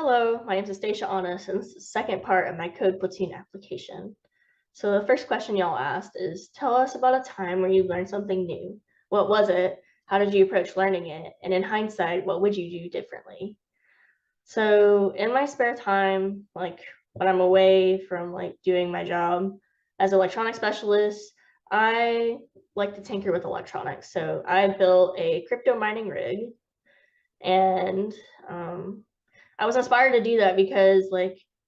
Hello, my name is Estacia Aanes, and this is the second part of my Code Platoon application. So the first question y'all asked is, tell us about a time where you learned something new. What was it? How did you approach learning it? And in hindsight, what would you do differently? So in my spare time, like when I'm away from doing my job as an electronic specialist, I like to tinker with electronics. So I built a crypto mining rig, and I was inspired to do that because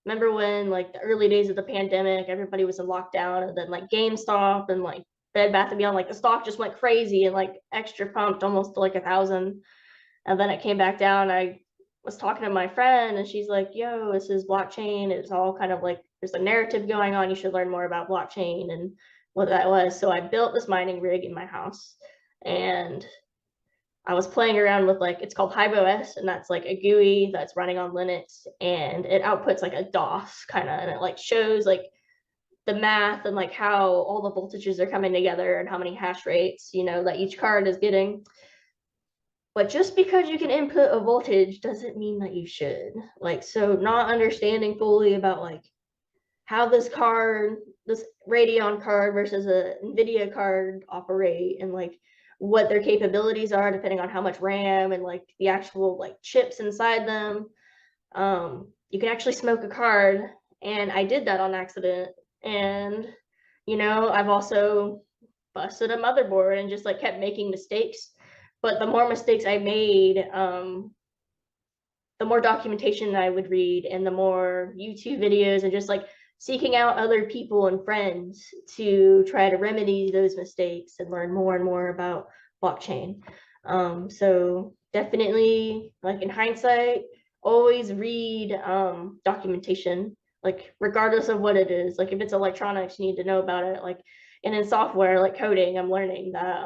remember when the early days of the pandemic, everybody was in lockdown, and then GameStop and Bed Bath and Beyond, the stock just went crazy and extra pumped almost to 1,000. And then it came back down. I was talking to my friend and she's like, yo, this is blockchain. It's all kind of there's a narrative going on. You should learn more about blockchain and what that was. So I built this mining rig in my house, and I was playing around with it's called HiveOS, and that's a GUI that's running on Linux, and it outputs a DOS kind of, and it shows the math and how all the voltages are coming together and how many hash rates that each card is getting. But just because you can input a voltage doesn't mean that you should. So not understanding fully about how this Radeon card versus a NVIDIA card operate, and what their capabilities are depending on how much RAM and the actual chips inside them. You can actually smoke a card, and I did that on accident. And I've also busted a motherboard and just kept making mistakes. But the more mistakes I made, the more documentation I would read, and the more YouTube videos, and just seeking out other people and friends to try to remedy those mistakes and learn more and more about blockchain. So definitely, in hindsight, always read documentation, regardless of what it is. If it's electronics, you need to know about it. And in software, like coding, I'm learning that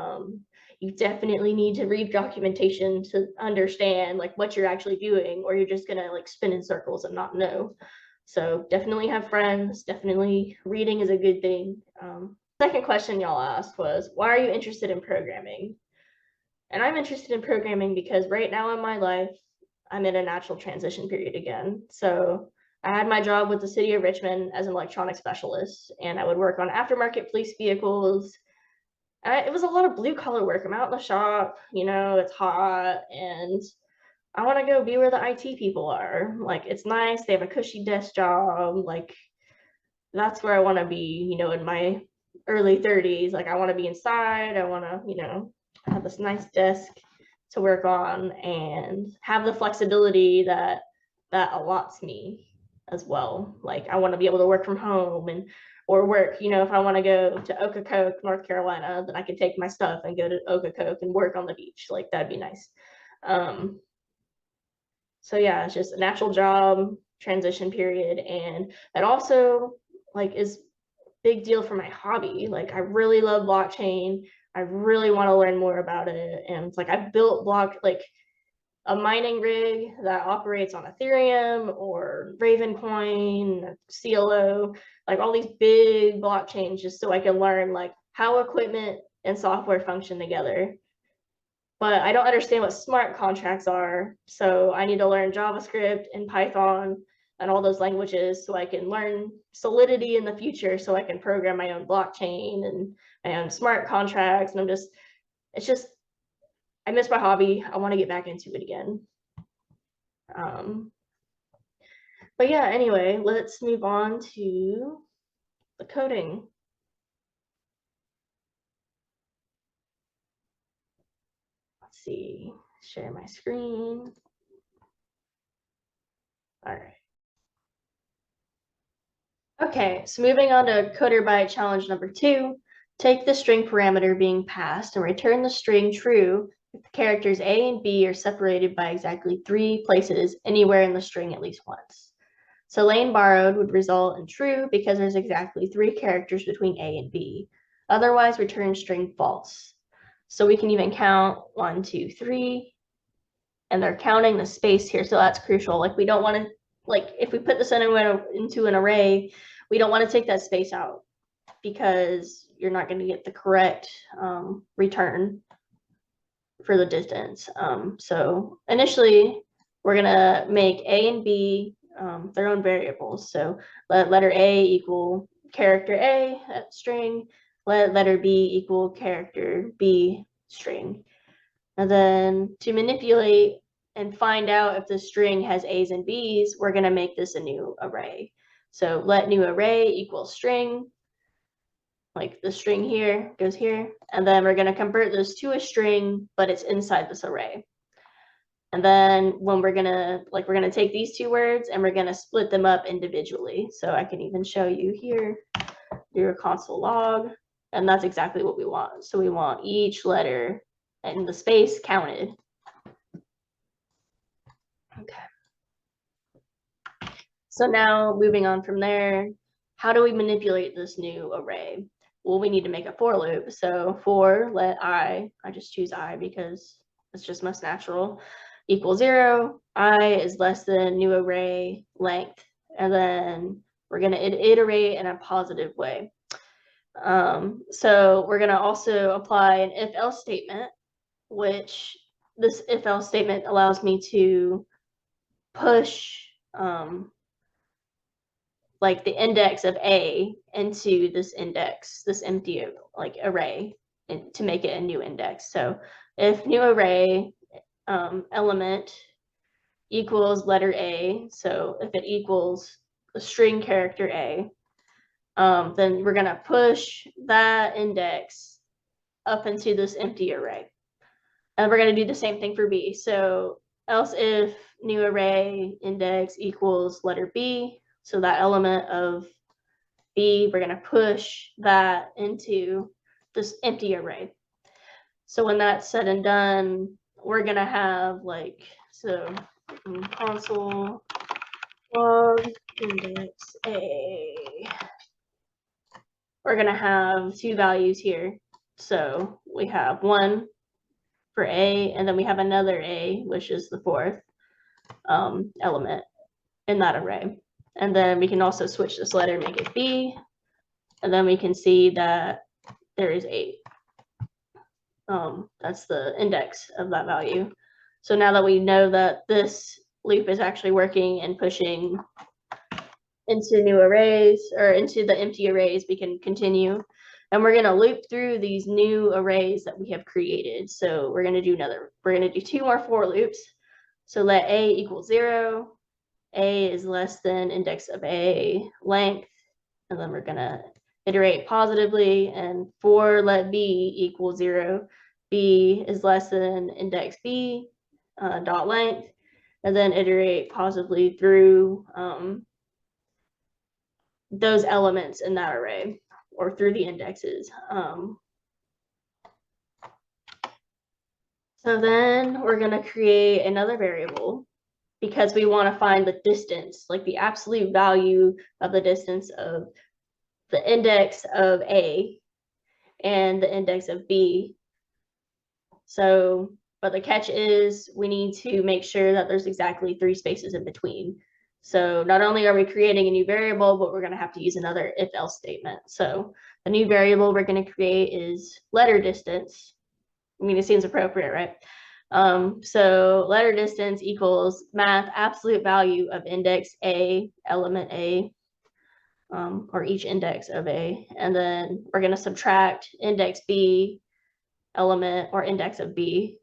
you definitely need to read documentation to understand what you're actually doing, or you're just gonna spin in circles and not know. So definitely have friends. Definitely reading is a good thing. Second question y'all asked was, why are you interested in programming? And I'm interested in programming because right now in my life, I'm in a natural transition period again. So I had my job with the city of Richmond as an electronic specialist, and I would work on aftermarket police vehicles. It was a lot of blue collar work. I'm out in the shop, it's hot, and I want to go be where the IT people are. It's nice. They have a cushy desk job. That's where I want to be, in my early 30s. I want to be inside. I want to, have this nice desk to work on and have the flexibility that allots me as well. I want to be able to work from home or work, if I want to go to Ocracoke, North Carolina, then I can take my stuff and go to Ocracoke and work on the beach. That'd be nice. So yeah, it's just a natural job transition period, and that also is big deal for my hobby. I really love blockchain. I really want to learn more about it, and it's I built a mining rig that operates on Ethereum or Ravencoin, CLO, all these big blockchains, just so I can learn how equipment and software function together. But I don't understand what smart contracts are, so I need to learn JavaScript and Python and all those languages so I can learn Solidity in the future, so I can program my own blockchain and my own smart contracts. And I miss my hobby. I want to get back into it again. But yeah, anyway, let's move on to the coding. Let's see, share my screen. All right. Okay, so moving on to Coder Byte challenge number 2. Take the string parameter being passed and return the string true if the characters A and B are separated by exactly 3 places anywhere in the string at least once. So lane borrowed would result in true because there's exactly 3 characters between A and B. Otherwise, return string false. So we can even count 1, 2, 3, and they're counting the space here, so that's crucial. We don't want to, if we put this into an array, we don't want to take that space out because you're not going to get the correct return for the distance. So initially, we're gonna make A and B their own variables. So let letter A equal character A string, let letter B equal character B string. And then to manipulate and find out if the string has A's and B's, we're gonna make this a new array. So let new array equal string, like the string here goes here, and then we're gonna convert this to a string, but it's inside this array. And then when we're gonna take these two words and we're gonna split them up individually. So I can even show you here, do a console log, and that's exactly what we want. So we want each letter and the space counted. Okay. So now moving on from there, how do we manipulate this new array? Well, we need to make a for loop. So for let I just choose I because it's just most natural, equal 0, I is less than new array length, and then we're going to iterate in a positive way. So we're going to also apply an if-else statement, which this if-else statement allows me to push like the index of A into this index, this empty like array, to make it a new index. So if new array element equals letter A, so if it equals a string character A, then we're gonna push that index up into this empty array. And we're gonna do the same thing for B. So else if new array index equals letter B, so that element of B, we're gonna push that into this empty array. So when that's said and done, we're gonna have like, so console log index A. We're gonna have two values here. So we have one for A, and then we have another A, which is the fourth element in that array. And then we can also switch this letter, make it B, and then we can see that there is 8. That's the index of that value. So now that we know that this loop is actually working and pushing into new arrays or into the empty arrays, we can continue. And we're going to loop through these new arrays that we have created. So we're going to do 2 more for loops. So let A equal 0. A is less than index of A length. And then we're going to iterate positively. And for let B equal 0. B is less than index B dot length. And then iterate positively through those elements in that array, or through the indexes. So then we're going to create another variable because we want to find the distance, like the absolute value of the distance of the index of A and the index of B. So, but the catch is we need to make sure that there's exactly 3 spaces in between. So not only are we creating a new variable, but we're going to have to use another if-else statement. So the new variable we're going to create is letter distance. I mean, it seems appropriate, right? So letter distance equals math absolute value of index A, element A, or each index of A. And then we're going to subtract index B, element or index of B.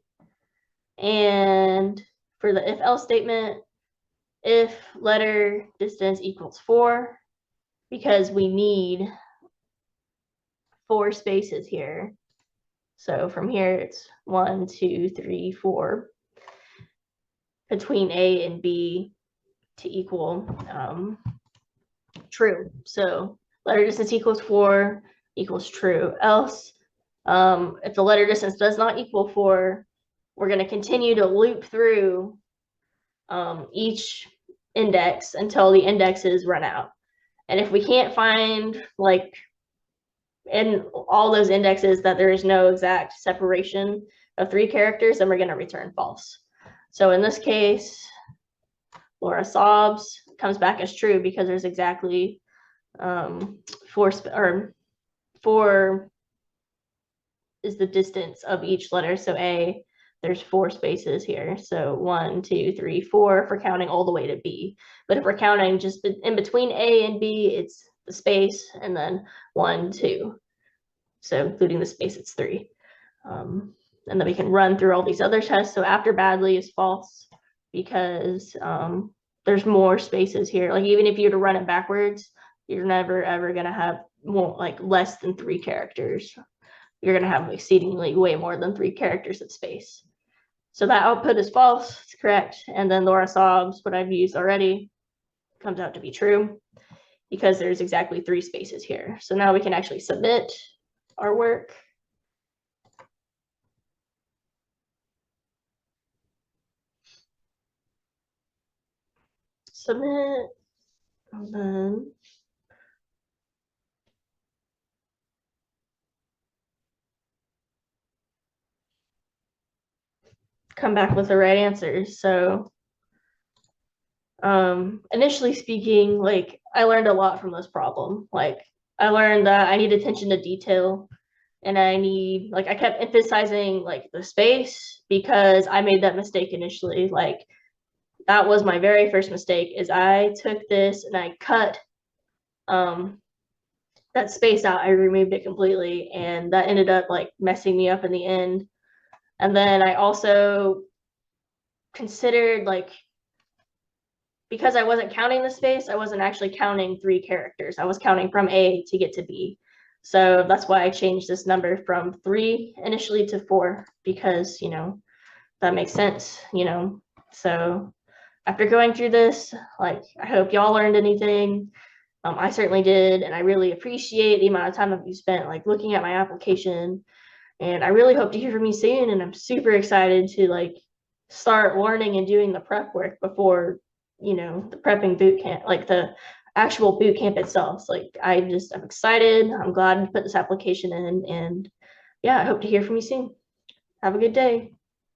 And for the if-else statement, if letter distance equals 4, because we need 4 spaces here. So from here, it's 1, 2, 3, 4 between A and B to equal true. So letter distance equals 4 equals true. Else, if the letter distance does not equal 4, we're going to continue to loop through each index until the indexes run out. And if we can't find, like, in all those indexes that there is no exact separation of 3 characters, then we're going to return false. So in this case, Laura sobs comes back as true because there's exactly 4 is the distance of each letter. So A there's 4 spaces here. So 1, 2, 3, 4 for counting all the way to B. But if we're counting just in between A and B, it's the space and then 1, 2. So including the space, it's 3. And then we can run through all these other tests. So after badly is false because there's more spaces here. Like even if you were to run it backwards, you're never ever gonna have more like less than 3 characters. You're gonna have exceedingly way more than 3 characters of space. So that output is false, it's correct. And then Laura Sobs, what I've used already, comes out to be true because there's exactly 3 spaces here. So now we can actually submit our work. Submit, and then come back with the right answers. So initially speaking, like I learned a lot from this problem. Like I learned that I need attention to detail and I need, like I kept emphasizing like the space because I made that mistake initially. Like that was my very first mistake is I took this and I cut that space out. I removed it completely and that ended up like messing me up in the end. And then I also considered like, because I wasn't counting the space, I wasn't actually counting 3 characters. I was counting from A to get to B. So that's why I changed this number from 3 initially to 4 because, you know, that makes sense, you know. So after going through this, like I hope y'all learned anything. I certainly did, and I really appreciate the amount of time that you spent like looking at my application. And I really hope to hear from you soon. And I'm super excited to like start learning and doing the prep work before, you know, the prepping boot camp, like the actual boot camp itself. So, like I'm excited. I'm glad to put this application in, and yeah, I hope to hear from you soon. Have a good day.